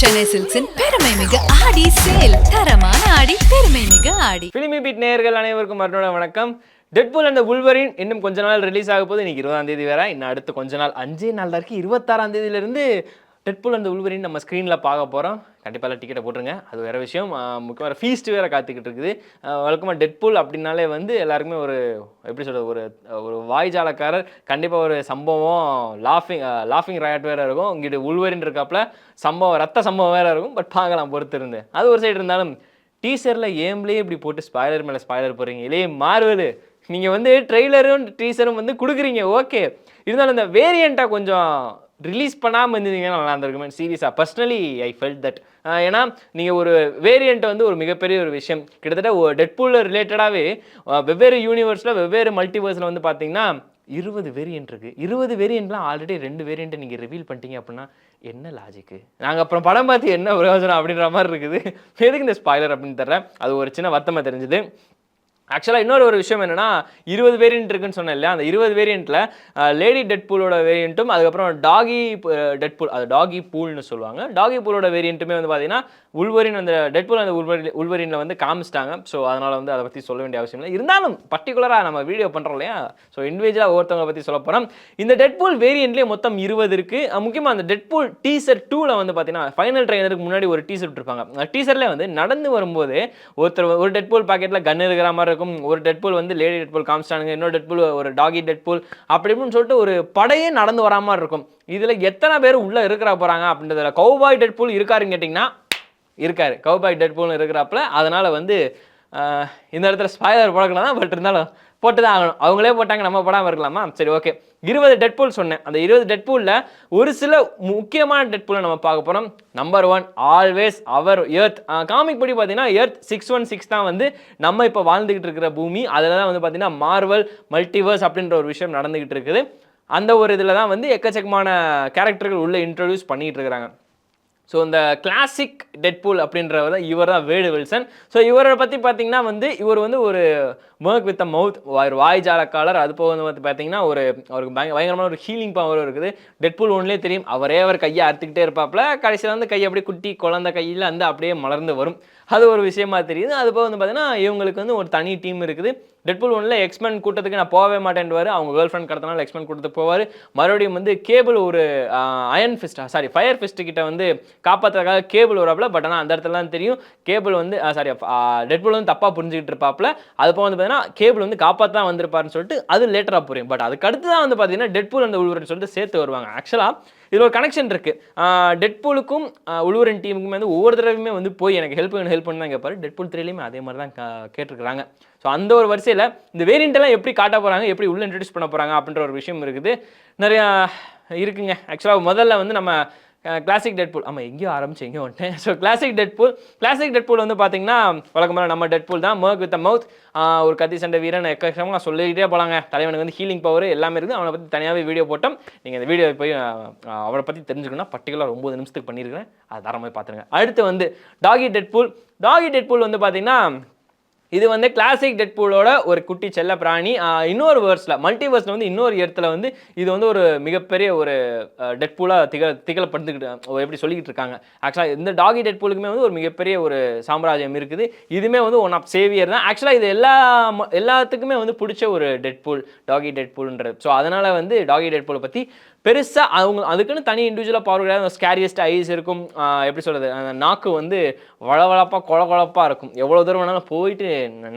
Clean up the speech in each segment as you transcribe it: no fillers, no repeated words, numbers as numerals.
சென்னை சில்க்ஸின் பெருமை மிகு ஆடி சேல். தரமான ஆடி, பெருமை மிகு ஆடி. ஃபிலிமி பீட் நேயர்கள் அனைவருக்கும் மறுபடியும் வணக்கம். டெட்பூல் அண்ட் வூல்வரின் இன்னும் கொஞ்ச நாள் ரிலீஸ் ஆக போது. இன்னைக்கு 20ஆம் தேதி வேற, இன்னும் அடுத்து கொஞ்ச நாள் 5 நாள் தான் இருக்கு. 26ஆம் தேதியிலிருந்து டெட்பூல் அண்ட் வூல்வரின் நம்ம ஸ்க்ரீனில் பார்க்க போகிறோம். கண்டிப்பாக டிக்கெட்டை போட்டுருங்க, அது வேறு விஷயம். முக்கியமாக ஃபீஸ்ட் வேறு காத்துக்கிட்டு இருக்குது. வழக்கமாக டெட்பூல் அப்படின்னாலே வந்து எல்லாருக்குமே ஒரு எப்படி சொல்கிறது, ஒரு வாய்ஜாலக்காரர், கண்டிப்பாக ஒரு சம்பவம், லாஃபிங் ராயட் வேறு இருக்கும். இங்கிட்டு வூல்வரின் இருக்காப்புல சம்பவம், ரத்த சம்பவம் வேறு இருக்கும். பட் பார்க்கலாம் பொறுத்து இருந்து. அது ஒரு சைடு இருந்தாலும் டீசரில் ஏம்லேயே இப்படி போட்டு ஸ்பாய்லர் மேலே ஸ்பாய்லர் போடுறீங்க. இல்லையே மார்வல், நீங்கள் வந்து ட்ரெய்லரும் டீசரும் வந்து கொடுக்குறீங்க, ஓகே. இருந்தாலும் இந்த வேரியண்ட்டாக கொஞ்சம் ரிலீஸ் பண்ணாமல் இருந்தீங்கன்னா நல்லா இருந்திருக்குமே சீரியஸாக. Personally I felt that. ஏன்னா நீங்கள் ஒரு வேரியண்ட் வந்து ஒரு மிகப்பெரிய ஒரு விஷயம். கிட்டத்தட்ட டெட்பூலில் ரிலேட்டடாகவே வெவ்வேறு யூனிவர்ஸில் வெவ்வேறு மல்டிவர்ஸில் வந்து பார்த்தீங்கன்னா 20 வேரியன்ட் இருக்குது. 20 வேரியண்ட்லாம் ஆல்ரெடி 2 வேரியண்ட்டை நீங்கள் ரிவீல் பண்ணிட்டீங்க அப்படின்னா என்ன லாஜிக்கு? நாங்கள் அப்புறம் படம் பார்த்து என்ன பிரயோஜனம் அப்படின்ற மாதிரி இருக்குது. எதுக்கு இந்த ஸ்பாய்லர் அப்படின்னு தர்றேன். அது ஒரு சின்ன வருத்தமாக தெரிஞ்சுது. ஆக்சுவலாக இன்னொரு ஒரு விஷயம் என்னென்னா, 20 வேரியன்ட் இருக்குன்னு சொன்னேன் இல்லையா, அந்த 20 வேரியண்ட்டில் லேடி டெட்பூலோட வேரியண்ட்டும், அதுக்கப்புறம் டாகி டெட்பூல், அது டாகி பூல்னு சொல்லுவாங்க, டாகி பூலோட வேரியண்ட்டுமே வந்து பார்த்தீங்கன்னா உள்வரின் அந்த டெட்பூல் அந்த உள்வரினில் வந்து காமிச்சிட்டாங்க. ஸோ அதனால் வந்து அதை பற்றி சொல்ல வேண்டிய அவசியம் இல்லை. இருந்தாலும் பர்டிகுலராக நம்ம வீடியோ பண்ணுறோம் இல்லையா, ஸோ இண்டிவிஜுவலாக ஒவ்வொருத்தவங்களை பற்றி சொல்ல போகிறோம். இந்த டெட்பூல் வேரியண்ட்லேயே மொத்தம் 20 இருக்குது. முக்கியமாக அந்த டெட்பூல் டீசர் 2ல் வந்து பார்த்தீங்கன்னா ஃபைனல் ட்ரெய்லருக்கு முன்னாடி ஒரு டீசர் விட்டுருப்பாங்க. டீசர்லேயே வந்து நடந்து வரும்போது ஒரு டெட்பூல் பாக்கெட்டில் கன் இருக்கிற மாதிரி இருக்கும், ஒரு டெட்பூல் வந்து லேடி டெட்பூல் காமிச்சிட்டானுங்க, இன்னொரு டெட்பூல் ஒரு டாகி டெட்பூல் அப்படி இப்படின்னு சொல்லிட்டு ஒரு படையே நடந்து வரா மாதிரி இருக்கும். இதில் எத்தனை பேர் உள்ளே இருக்கிற போகிறாங்க அப்படின்றதுல கௌபாய் டெட்பூல் இருக்காருன்னு கேட்டிங்கன்னா இருக்காரு. கௌபாய் டெட்பூல் இருக்கிறாப்புல. அதனால் வந்து இந்த இடத்துல ஸ்பாய்லர் போடக்கலாம் தான், பட் இருந்தாலும் போட்டு தான் ஆகணும். அவங்களே போட்டாங்க, நம்ம போடாமல் இருக்கலாமா? சரி, ஓகே. 20 டெட்பூல் சொன்னேன். அந்த 20 டெட்பூலில் ஒரு சில முக்கியமான டெட்பூலை நம்ம பார்க்க போகிறோம். நம்பர் 1 ஆல்வேஸ் அவர் எர்த். காமிக் படி பார்த்தீங்கன்னா எர்த் 616 தான் வந்து நம்ம இப்போ வாழ்ந்துக்கிட்டு இருக்கிற பூமி. அதில் தான் வந்து பார்த்தீங்கன்னா மார்வல் மல்டிவர்ஸ் அப்படின்ற ஒரு விஷயம் நடந்துக்கிட்டு இருக்குது. அந்த ஒரு இதில் தான் வந்து எக்கச்சக்கமான கேரக்டர்கள் உள்ளே இன்ட்ரடியூஸ் பண்ணிகிட்டு இருக்கிறாங்க. ஸோ இந்த கிளாசிக் டெட்பூல் அப்படின்றவர் தான், இவர் தான் வேடு வில்சன். ஸோ இவரை பற்றி பார்த்தீங்கன்னா வந்து இவர் வந்து ஒரு மர்க் வித் அ மவுத், ஒரு வாய்ஜாலக்காளர். அது போக வந்து பார்த்தீங்கன்னா அவருக்கு பயங்கரமான ஒரு ஹீலிங் பவர் இருக்குது. டெட்பூல் ஒன்லேயே தெரியும், அவர் கையை அறுத்துக்கிட்டே இருப்பாப்புல, கடைசியில் வந்து கை அப்படியே குட்டி குழந்தை கையில் வந்து அப்படியே மலர்ந்து வரும். அது ஒரு விஷயமா தெரியுது. அது போக வந்து பார்த்தீங்கன்னா இவங்களுக்கு வந்து ஒரு தனி டீம் இருக்குது. டெட்பூல் 1ல் எக்ஸ்மென் கூட்டத்துக்கு நான் போகவே மாட்டேன்டுவார். அவங்க கேர்ள் ஃப்ரெண்ட் கடத்தினால எக்ஸ்மென் கூட்டத்துக்கு போவார். மறுபடியும் வந்து கேபிள் ஒரு ஃபயர் ஃபிஸ்ட் கிட்ட வந்து காப்பாற்றுறதுக்காக கேபிள் வராப்புல. பட் ஆனால் அந்த இடத்துல தான் தெரியும் கேபிள் வந்து டெட்பூல் வந்து தப்பாக புரிஞ்சுக்கிட்டு இருப்பாப்புல. அது போக வந்து பார்த்தீங்கன்னா கேபிள் வந்து காப்பாற்ற தான் வந்திருப்பாருன்னு சொல்லிட்டு அது லேட்டராக புரியும். பட் அதுக்கு அடுத்து தான் வந்து பார்த்தீங்கன்னா டெட்பூல் அந்த உள்வரின் சொல்லிட்டு சேர்த்து வருவாங்க. ஆக்சுவலாக இதில் ஒரு கனெக்ஷன் இருக்குது. டெட்பூலுக்கும் உள்வரின் டீமுக்குமே வந்து ஒவ்வொரு தடவையுமே வந்து போய் எனக்கு ஹெல்ப் பண்ணி தான் கேட்பாரு. டெட்பூல் 3லையுமே அதே மாதிரி தான் கேட்டிருக்கிறாங்க. ஸோ அந்த ஒரு வரிசையில் இந்த வேரியண்ட்டெல்லாம் எப்படி காட்ட போகிறாங்க, எப்படி உள்ளே இன்ட்ரடியூஸ் பண்ண போகிறாங்க அப்படின்ற ஒரு விஷயம் இருக்குது, நிறையா இருக்குங்க. ஆக்சுவலாக முதல்ல வந்து நம்ம கிளாசிக் டெட்பூல், ஆமாம் எங்கேயோ ஆரம்பிச்சு எங்கேயோ வந்துட்டேன். ஸோ கிளாசிக் டெட்பூல் வந்து பார்த்தீங்கன்னா வழக்கமாக நம்ம டெட்பூல் தான், மர்க் வித் அ மவுத், ஒரு கத்தி சண்டை வீரன், எக்கச்சக்கமாக சொல்லிக்கிட்டே போகலாங்க. தலைவனுக்கு வந்து ஹீலிங் பவர் எல்லாமே இருக்குது. அவனை பற்றி தனியாகவே வீடியோ போட்டோம். நீங்கள் இந்த வீடியோ போய் அவனை பற்றி தெரிஞ்சுக்கணும்னா பர்டிகுலர் 9 நிமிஷத்துக்கு பண்ணியிருக்கிறேன், அது தரமாக பார்த்துருங்க. அடுத்து வந்து டாகி டெட்பூல் வந்து பார்த்தீங்கன்னா இது வந்து கிளாசிக் டெட்பூலோட ஒரு குட்டி செல்ல பிராணி. இன்னொரு வேர்ஸில் மல்டிவர்ஸில் வந்து இன்னொரு இடத்துல வந்து இது வந்து ஒரு மிகப்பெரிய ஒரு டெட்பூலாக திகழப்படுத்திக்கிட்டு எப்படி சொல்லிக்கிட்டு இருக்காங்க. ஆக்சுவலாக இந்த டாகி டெட்பூலுக்குமே வந்து ஒரு மிகப்பெரிய ஒரு சாம்ராஜ்யம் இருக்குது. இதுவுமே வந்து ஒன் ஆஃப் சேவியர் தான். ஆக்சுவலாக இது எல்லாத்துக்குமே வந்து பிடிச்ச ஒரு டாகி டெட்பூல்ன்றது. ஸோ அதனால் வந்து டாகி டெட்பூலை பற்றி பெருசாக அதுக்குன்னு தனி இண்டிவிஜுவலாக பவர் கிடையாது. ஸ்கேரியஸ்ட் ஐஸ் இருக்கும், எப்படி சொல்கிறது, அந்த நாக்கு வந்து வளவளப்பாக கொழப்பாக இருக்கும். எவ்வளோ தூரம் வேணாலும் போயிட்டு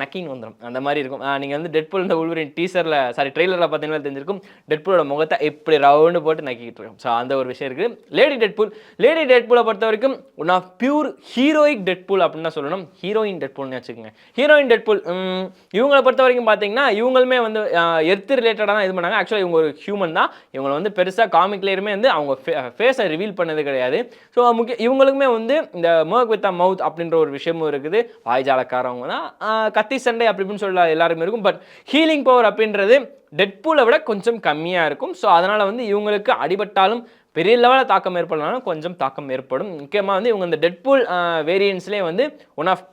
நக்கின்னு வந்துடும், அந்த மாதிரி இருக்கும். நீங்கள் வந்து டெட்பூல் இந்த உள்வரின் ட்ரெய்லரில் பார்த்தீங்கன்னா தெரிஞ்சிருக்கும், டெட்பூலோட முகத்தை எப்படி ரவுண்டு போட்டு நக்கிட்டு இருக்கும். ஸோ அந்த ஒரு விஷயம் இருக்குது. லேடி டெட்பூலை பொறுத்த வரைக்கும் one of pure heroic Deadpool அப்படின்னு தான் சொல்லணும். ஹீரோயின் டெட்பூல்னு வச்சுக்கோங்க. ஹீரோயின் டெட்பூல் இவங்களை பொறுத்த வரைக்கும் பார்த்தீங்கன்னா இவங்களுமே வந்து எர்த் ரிலேட்டடாக தான் இது பண்ணாங்க. ஆக்சுவலாக இவங்க ஒரு ஹியூமன் தான். இவங்களை வந்து பெருசாக காமிக்லேயுமே வந்து அவங்க ஃபேஸை ரிவீல் பண்ணது கிடையாது. ஸோ இவங்களுக்குமே வந்து இந்த மர்க் வித் அ மவுத் அப்படின்ற ஒரு விஷயமும் இருக்குது. வாய்ஜாலக்காரவங்க தான், கத்தி சண்டை அப்படி இப்படின்னு சொல்ல எல்லாருமே இருக்கும். பட் ஹீலிங் பவர் அப்படின்றது டெட்பூலை விட கொஞ்சம் கம்மியாக இருக்கும். ஸோ அதனால் வந்து இவங்களுக்கு அடிபட்டாலும் பெரிய லெவலில் தாக்கம் ஏற்படனாலும் கொஞ்சம் தாக்கம் ஏற்படும். முக்கியமாக வந்து இவங்க இந்த டெட்பூல் வேரியன்ட்ஸ்லேயே வந்து ஒன் ஆஃப்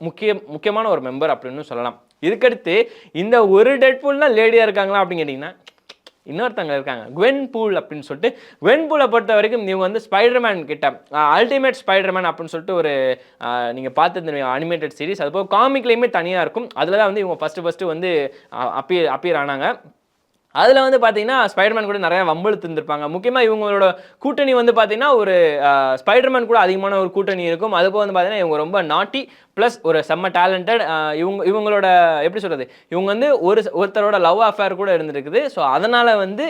முக்கியமான ஒரு மெம்பர் அப்படின்னு சொல்லலாம். இதுக்கடுத்து இந்த ஒரு டெட்பூல்னா லேடியாக இருக்காங்களா அப்படின்னு கேட்டிங்கன்னா இன்னொருத்தவங்க இருக்காங்க குவென் பூல் அப்படின்னு சொல்லிட்டு. குவென் பூலை பொறுத்த வரைக்கும் இவங்க வந்து ஸ்பைடர்மேன் கிட்ட அல்டிமேட் ஸ்பைடர்மேன் அப்படின்னு சொல்லிட்டு ஒரு நீங்கள் பார்த்துருந்தீங்க அனிமேட்டட் சீரிஸ், அதுபோல் காமிக்லேயுமே தனியாக இருக்கும். அதில் தான் வந்து இவங்க ஃபஸ்ட்டு வந்து அப்பியர் ஆனாங்க. அதில் வந்து பார்த்தீங்கன்னா ஸ்பைடர்மேன் கூட நிறையா வம்பெழுத்து இருந்திருப்பாங்க. முக்கியமாக இவங்களோட கூட்டணி வந்து பார்த்தீங்கன்னா ஒரு ஸ்பைடர்மேன் கூட அதிகமான ஒரு கூட்டணி இருக்கும். அதுபோல் வந்து பார்த்தீங்கன்னா இவங்க ரொம்ப நாட்டி ப்ளஸ் ஒரு செம்ம டேலண்டட். இவங்களோட எப்படி சொல்கிறது, இவங்க வந்து ஒருத்தரோட லவ் அஃபேர் கூட இருந்திருக்குது. ஸோ அதனால் வந்து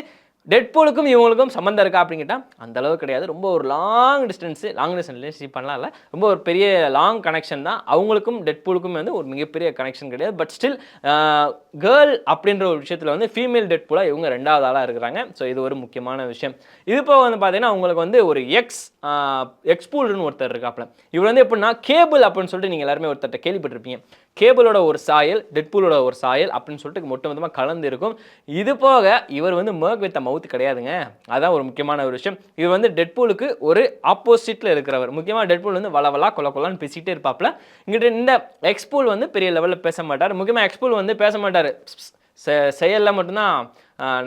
டெட்பூலுக்கும் இவங்களுக்கும் சம்மந்தம் இருக்கா அப்படின்னு கேட்டால் அந்த அளவு கிடையாது. ரொம்ப ஒரு லாங் டிஸ்டன்ஸ் ரிலேஷன்ஷிப் பண்ணலாம் இல்லை, ரொம்ப ஒரு பெரிய லாங் கனெக்ஷன் தான். அவங்களுக்கும் டெட்பூலுக்கும் வந்து ஒரு மிகப்பெரிய கனெக்ஷன் கிடையாது. பட் ஸ்டில் கேர்ள் அப்படின்ற ஒரு விஷயத்தில் வந்து ஃபீமேல் டெட்பூலாக இவங்க 2வது ஆளாக இருக்கிறாங்க. ஸோ இது ஒரு முக்கியமான விஷயம். இது போக வந்து பார்த்தீங்கன்னா அவங்களுக்கு வந்து ஒரு எக்ஸ்பூல்னு ஒருத்தர் இருக்காப்புல. இவர் வந்து எப்படின்னா கேபிள் அப்படின்னு சொல்லிட்டு நீங்கள் எல்லாருமே ஒருத்தர்கிட்ட கேள்விப்பட்டிருப்பீங்க. கேபிளோட ஒரு சாயல் டெட்பூலோட ஒரு சாயல் அப்படின்னு சொல்லிட்டு மொத்தமாக கலந்து இருக்கும். இது போக இவர் வந்து மர்க் வித் மவுத் கிடையாதுங்க. அதான் ஒரு முக்கியமான ஒரு விஷயம். இவர் வந்து டெட்பூலுக்கு ஒரு ஆப்போசிட்டில் இருக்கிறவர். முக்கியமாக டெட்பூல் வந்து வளவலா கொலன்னு பேசிக்கிட்டே இருப்பாப்புல. இங்கிட்ட இந்த எக்ஸ்பூல் வந்து பெரிய லெவலில் பேச மாட்டார். முக்கியமாக எக்ஸ்பூல் வந்து பேச மாட்டார், செயலில் மட்டும்தான்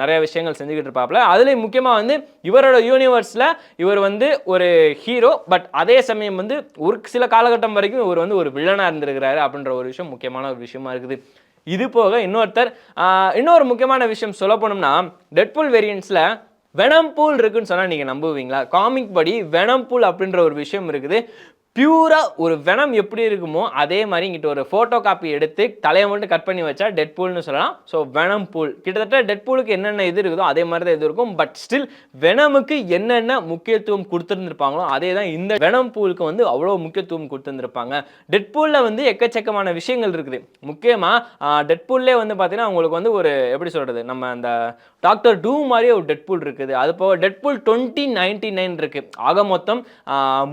நிறைய விஷயங்கள் செஞ்சுக்கிட்டு இருப்பாப்புல. அதுலேயும் முக்கியமாக வந்து இவரோட யூனிவர்ஸில் இவர் வந்து ஒரு ஹீரோ, பட் அதே சமயம் வந்து ஒரு சில காலகட்டம் வரைக்கும் இவர் வந்து ஒரு வில்லனாக இருந்திருக்கிறாரு அப்படின்ற ஒரு விஷயம் முக்கியமான ஒரு விஷயமா இருக்குது. இது போக இன்னொரு முக்கியமான விஷயம் சொல்ல போனோம்னா டெட்பூல் வேரியன்ட்ஸில் வெனம் பூல் இருக்குன்னு சொன்னால் நீங்கள் நம்புவீங்களா? காமிக் படி வெனம் பூல் அப்படின்ற ஒரு விஷயம் இருக்குது. பியூராக ஒரு வெனம் எப்படி இருக்குமோ அதே மாதிரி இங்கிட்ட ஒரு ஃபோட்டோ காப்பி எடுத்து தலையை மட்டும் கட் பண்ணி வச்சா டெட்பூல்னு சொல்லலாம். ஸோ வெனம் பூல் கிட்டத்தட்ட டெட்பூலுக்கு என்னென்ன இது இருக்குதோ அதே மாதிரி தான் இது இருக்கும். பட் ஸ்டில் வெனமுக்கு என்னென்ன முக்கியத்துவம் கொடுத்துருந்துருப்பாங்களோ அதே தான் இந்த வெனம் பூலுக்கு வந்து அவ்வளோ முக்கியத்துவம் கொடுத்துருந்துருப்பாங்க. டெட்பூலில் வந்து எக்கச்சக்கமான விஷயங்கள் இருக்குது. முக்கியமாக டெட்பூல்லே வந்து பார்த்தீங்கன்னா உங்களுக்கு வந்து ஒரு எப்படி சொல்கிறது, நம்ம அந்த டாக்டர் டூ மாதிரியே ஒரு டெட்பூல் இருக்குது. அது போக டெட்பூல் 2099 இருக்குது. ஆக மொத்தம்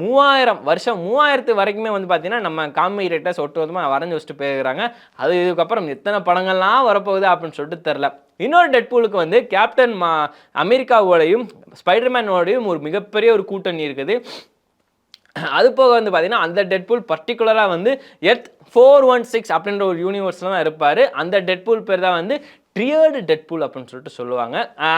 3000 வருஷம் 3000 வரைக்குமே வந்து பார்த்தீங்கன்னா நம்ம காமிக் ரைட்டர்ஸ் ஒட்டுமொத்தமாக வரைஞ்சி வச்சுட்டு போயிருக்கிறாங்க. அது இதுக்கப்புறம் எத்தனை படங்கள்லாம் வரப்போகுது அப்படின்னு சொல்லிட்டு தெரில. இன்னொரு டெட்பூலுக்கு வந்து கேப்டன் அமெரிக்காவோடையும் ஸ்பைடர்மேனோடையும் ஒரு மிகப்பெரிய ஒரு கூட்டணி இருக்குது. அது போக வந்து பார்த்தீங்கன்னா அந்த டெட்பூல் பர்டிகுலராக வந்து எர்த் 416 அப்படின்ற ஒரு யூனிவர்ஸில் தான் இருப்பார். அந்த டெட்பூல் பேர் தான் வந்து ட்ரியர்டு டெட்பூல் அப்படின்னு சொல்லிட்டு சொல்லுவாங்க.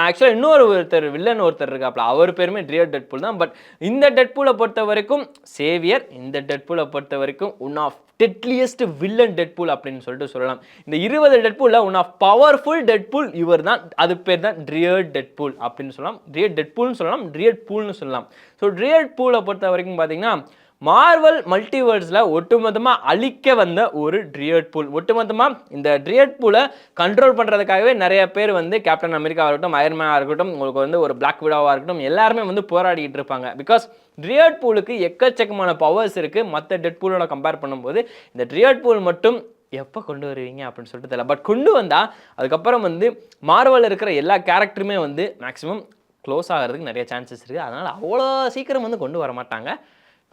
ஆக்சுவலாக வில்லன் ஒருத்தர் இருக்காப்ல, அவர் பேருமே ட்ரியர்டு டெட்பூல் தான். பட் இந்த டெட்பூலை பொறுத்த வரைக்கும் சேவியர், இந்த டெட்பூலை பொறுத்த வரைக்கும் one of deadliest villain Deadpool அப்படின்னு சொல்லிட்டு சொல்லலாம். இந்த 20 டெட்பூலில் ஒன் ஆஃப் பவர்ஃபுல் டெட்பூல் இவர் தான். அது பேர் தான் ட்ரியர்டு டெட்பூல் அப்படின்னு சொல்லலாம். ட்ரியர்டு டெட்பூல்னு சொல்லலாம், ட்ரியர்டு பூல்னு சொல்லலாம். ஸோ ட்ரியர்டு பூலை பொறுத்த வரைக்கும் பார்த்தீங்கன்னா மார்வல் மல்டிவர்ஸில் ஒட்டுமொத்தமாக அழிக்க வந்த ஒரு ட்ரியர்ட் பூல். ஒட்டுமொத்தமாக இந்த ட்ரியர்ட் பூலை கண்ட்ரோல் பண்ணுறதுக்காகவே நிறைய பேர் வந்து கேப்டன் அமெரிக்காவாக இருக்கட்டும், அயர்மேனாக இருக்கட்டும், உங்களுக்கு வந்து ஒரு பிளாக் விடோவாக இருக்கட்டும், எல்லாருமே வந்து போராடிட்டு இருப்பாங்க. பிகாஸ் ட்ரியர்ட் பூலுக்கு எக்கச்சக்கமான பவர்ஸ் இருக்குது. மற்ற டெட் பூலோட கம்பேர் பண்ணும்போது இந்த ட்ரியர்ட் பூல் மட்டும் எப்போ கொண்டு வருவீங்க அப்படின்னு சொல்லிட்டு தெரியல. பட் கொண்டு வந்தால் அதுக்கப்புறம் வந்து மார்வலில் இருக்கிற எல்லா கேரக்டருமே வந்து மேக்ஸிமம் க்ளோஸ் ஆகிறதுக்கு நிறைய சான்சஸ் இருக்குது. அதனால் அவ்வளோ சீக்கிரம் வந்து கொண்டு வர மாட்டாங்க.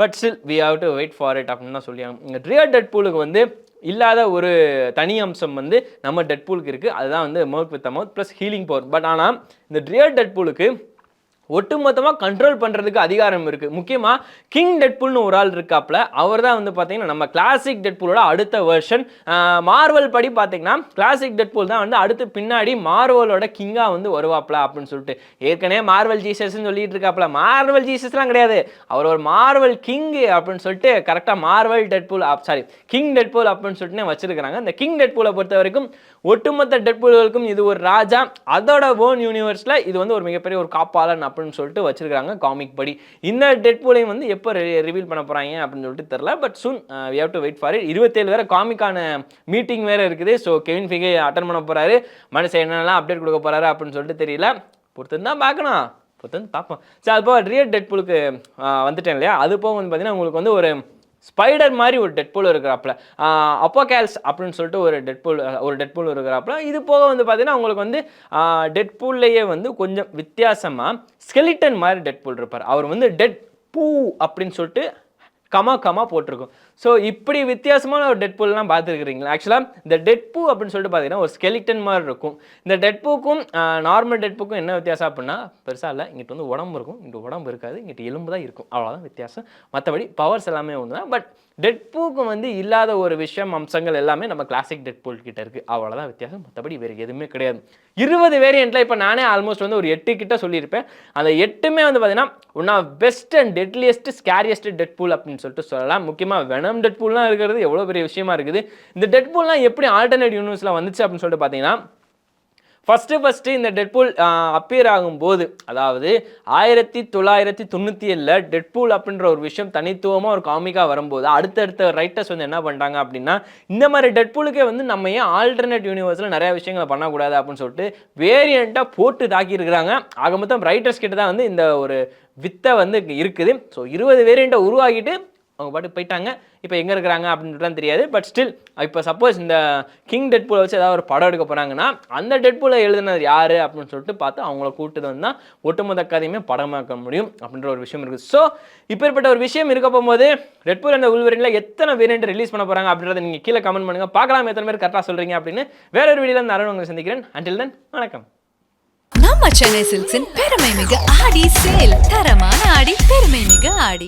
But still we have to wait for it அப்படின்னு தான் சொல்லியாங்க. இங்கே ட்ரியர்ட் டெட்பூலுக்கு வந்து இல்லாத ஒரு தனி அம்சம் வந்து நம்ம டெட்பூலுக்கு இருக்குது. அதுதான் வந்து mouth with mouth plus healing power. But ஆனால் இந்த ட்ரியர்ட் டெட்பூலுக்கு ஒட்டுமொத்தமாக கண்ட்ரோல் பண்ணுறதுக்கு அதிகாரம் இருக்குது. முக்கியமாக கிங் டெட்பூல்னு ஒரு ஆள் இருக்காப்புல. அவர் தான் வந்து பார்த்தீங்கன்னா நம்ம கிளாசிக் டெட்பூலோட அடுத்த வெர்ஷன். மார்வல் படி பார்த்தீங்கன்னா கிளாசிக் டெட்பூல் தான் வந்து அடுத்து பின்னாடி மார்வலோட கிங்காக வந்து வருவாப்ல அப்படின்னு சொல்லிட்டு. ஏற்கனவே மார்வல் ஜீசஸ்ன்னு சொல்லிட்டு இருக்காப்புல. மார்வல் ஜீசஸ்லாம் கிடையாது, அவர் ஒரு மார்வல் கிங் அப்படின்னு சொல்லிட்டு கரெக்டாக மார்வல் டெட்பூல் கிங் டெட்பூல் அப்படின்னு சொல்லிட்டு வச்சிருக்கிறாங்க. இந்த கிங் டெட்பூலை பொறுத்த வரைக்கும் ஒட்டுமொத்த டெட்பூல்களுக்கும் இது ஒரு ராஜா. அதோட ஓன் யூனிவர்ஸில் இது வந்து ஒரு மிகப்பெரிய ஒரு காப்பாளன் அப்படின்னு சொல்லிட்டு வச்சிருக்காங்க காமிக் படி. இந்த டெட்பூலையும் வந்து எப்போ ரிவீல் பண்ண போகிறாங்க அப்படின்னு சொல்லிட்டு தெரில. But soon we have to wait for it. 27 வேறு காமிக்கான மீட்டிங் வேறு இருக்குது. ஸோ கெவின் ஃபீகே அட்டன் பண்ண போகிறாரு. மனுஷன் என்னென்னலாம் அப்டேட் கொடுக்க போகிறாரு அப்படின்னு சொல்லிட்டு தெரியல. பொறுத்து தான் பார்க்கணும், பொறுத்து வந்து பார்ப்போம். சரி, அது போக ரியல் டெட்பூலுக்கு வந்துட்டேன் இல்லையா. அது போக வந்து பார்த்தீங்கன்னா உங்களுக்கு வந்து ஒரு ஸ்பைடர் மாதிரி ஒரு டெட்பூல் இருக்கிறாப்புல. அப்போகேல்ஸ் அப்படின்னு சொல்லிட்டு ஒரு டெட்பூல் இருக்கிறாப்புல. இது போக வந்து பார்த்தீங்கன்னா உங்களுக்கு வந்து டெட்பூல்லையே வந்து கொஞ்சம் வித்தியாசமாக ஸ்கெலிட்டன் மாதிரி டெட்பூல் இருப்பார். அவர் வந்து டெட் பூ அப்படின்னு சொல்லிட்டு கமா போட்டிருக்கும். ஸோ இப்படி வித்தியாசமான ஒரு டெட்பூல்லாம் பார்த்துருக்கிறீங்களா? ஆக்சுவலாக இந்த டெட்பூ அப்படின்னு சொல்லிட்டு பார்த்தீங்கன்னா ஒரு ஸ்கெலிட்டன் மாதிரி இருக்கும். இந்த டெட்பூக்கும் நார்மல் டெட்பூக்கும் என்ன வித்தியாசம் அப்படின்னா பெருசாக இல்லை. இங்கிட்ட வந்து உடம்பு இருக்கும், இங்கிட்ட உடம்பு இருக்காது, இங்கிட்ட எலும்பு தான் இருக்கும், அவ்வளோதான் வித்தியாசம். மற்றபடி பவர்ஸ் எல்லாமே ஒன்று தான். பட் டெட்பூக்கு வந்து இல்லாத ஒரு விஷயம் அம்சங்கள் எல்லாமே நம்ம கிளாசிக் டெட்பூல் கிட்ட இருக்குது, அவ்வளோதான் வித்தியாசம். மற்றபடி வேறு எதுவுமே கிடையாது. 20 வேரியண்ட்டில் இப்போ நானே ஆல்மோஸ்ட் வந்து ஒரு 8 கிட்ட சொல்லியிருப்பேன். அந்த 8மே வந்து பார்த்தீங்கன்னா one of best and deadliest scariest Deadpool அப்படின்னு சொல்லிட்டு சொல்லலாம். முக்கியமாக வெனம் டெட்பூல்லாம் இருக்கிறது எவ்வளோ பெரிய விஷயமா இருக்குது. இந்த டெட்பூல்லாம் எப்படி ஆல்டர்னேட் யூனிவர்ஸில் வந்துச்சு அப்படின்னு சொல்லிட்டு பார்த்தீங்கன்னா ஃபஸ்ட்டு இந்த டெட்பூல் அப்பியர் ஆகும்போது, அதாவது 1997 டெட்பூல் அப்படின்ற ஒரு விஷயம் தனித்துவமாக ஒரு காமிக்காக வரும்போது அடுத்தடுத்த ரைட்டர்ஸ் வந்து என்ன பண்ணிட்டாங்க அப்படின்னா இந்த மாதிரி டெட்பூலுக்கே வந்து நம்ம ஏன் ஆல்டர்னேட் யூனிவர்ஸில் நிறைய விஷயங்களை பண்ணக்கூடாது அப்படின்னு சொல்லிட்டு வேரியண்ட்டாக போட்டு தாக்கியிருக்கிறாங்க. ஆக மொத்தம் ரைட்டர்ஸ் கிட்ட தான் வந்து இந்த ஒரு வித்தை வந்து இருக்குது. ஸோ 20 வேரியண்ட்டை உருவாக்கிட்டு அவங்க பாட்டு போயிட்டாங்க. இப்போ எங்கே இருக்கிறாங்க அப்படின்ட்டுலாம் தெரியாது. பட் ஸ்டில் இப்போ சப்போஸ் இந்த கிங் டெட்பூலை வச்சு ஏதாவது ஒரு படம் எடுக்க போகிறாங்கன்னா அந்த டெட்பூலை எழுதுனது யார் அப்படின்னு சொல்லிட்டு பார்த்து அவங்கள கூப்பிட்டு வந்தால் ஒட்டுமொத்த கதையுமே படமாக்க முடியும் அப்படின்ற ஒரு விஷயம் இருக்குது. ஸோ இப்பேற்பட்ட ஒரு விஷயம் இருக்க போகும்போது டெட்பூல் அந்த உல்வரினில் எத்தனை வேரியண்ட் ரிலீஸ் பண்ண போகிறாங்க அப்படின்றத நீங்கள் கீழே கமெண்ட் பண்ணுங்கள். பார்க்கலாம் எத்தனை பேர் கரெக்டாக சொல்கிறீங்க அப்படின்னு. வேற ஒரு வீடியோவில் நான் உங்களை சந்திக்கிறேன். அன்டில் தென் வணக்கம். நம்ம சென்னை சில்க்ஸின் பெருமை மிகு ஆடி சேல். தரமான ஆடி, பெருமை மிகு ஆடி.